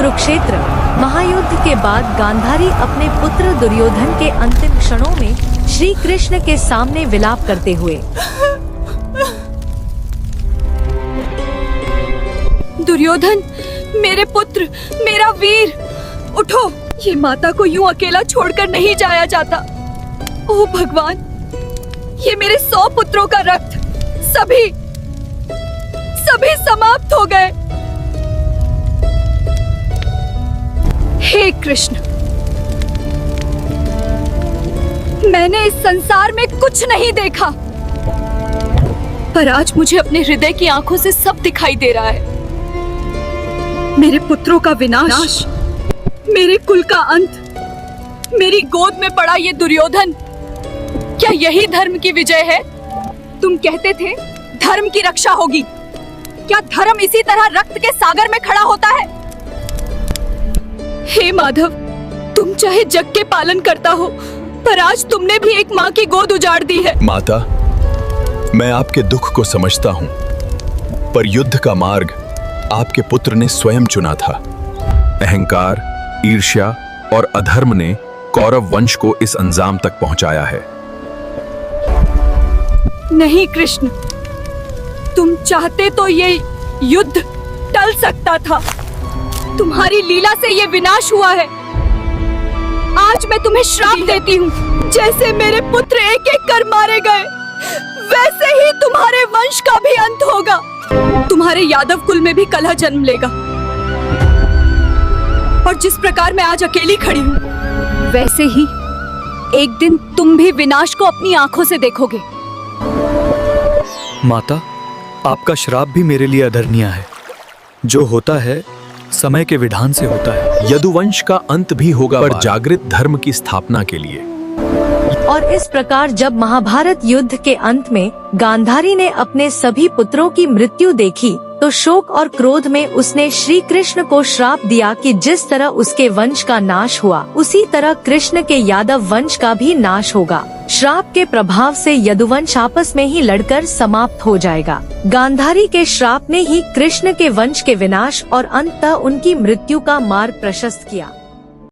कुरुक्षेत्र महायुद्ध के बाद गांधारी अपने पुत्र दुर्योधन के अंतिम क्षणों में श्री कृष्ण के सामने विलाप करते हुए, दुर्योधन, मेरे पुत्र, मेरा वीर, उठो। ये माता को यूं अकेला छोड़कर नहीं जाया जाता। ओह भगवान, ये मेरे 100 पुत्रों का रक्त सभी समाप्त हो गए। हे कृष्ण, मैंने इस संसार में कुछ नहीं देखा, पर आज मुझे अपने हृदय की आंखों से सब दिखाई दे रहा है। मेरे पुत्रों का विनाश, मेरे कुल का अंत, मेरी गोद में पड़ा ये दुर्योधन, क्या यही धर्म की विजय है? तुम कहते थे धर्म की रक्षा होगी, क्या धर्म इसी तरह रक्त के सागर में खड़ा होता है? हे माधव, तुम चाहे जग के पालन करता हो, पर आज तुमने भी एक माँ की गोद उजाड़ दी है। माता, मैं आपके दुख को समझता हूँ, पर युद्ध का मार्ग आपके पुत्र ने स्वयं चुना था। अहंकार, ईर्ष्या और अधर्म ने कौरव वंश को इस अंजाम तक पहुंचाया है। नहीं कृष्ण, तुम चाहते तो ये युद्ध टल सकता था। तुम्हारी लीला से ये विनाश हुआ है। आज मैं तुम्हें श्राप देती हूँ, जैसे मेरे पुत्र एक एक कर मारे गए, वैसे ही तुम्हारे वंश का भी अंत होगा। तुम्हारे यादव कुल में भी कलह जन्म लेगा। और जिस प्रकार मैं आज अकेली खड़ी हूँ, वैसे ही एक दिन तुम भी विनाश को अपनी आंखों से देखोगे। माता, आपका श्राप भी मेरे लिए अधर्मीय है। जो होता है समय के विधान से होता है। यदुवंश का अंत भी होगा, पर जागृत धर्म की स्थापना के लिए। और इस प्रकार जब महाभारत युद्ध के अंत में गांधारी ने अपने सभी पुत्रों की मृत्यु देखी, तो शोक और क्रोध में उसने श्री कृष्ण को श्राप दिया कि जिस तरह उसके वंश का नाश हुआ, उसी तरह कृष्ण के यादव वंश का भी नाश होगा। श्राप के प्रभाव से यदुवंश आपस में ही लड़कर समाप्त हो जाएगा। गांधारी के श्राप ने ही कृष्ण के वंश के विनाश और अंततः उनकी मृत्यु का मार्ग प्रशस्त किया।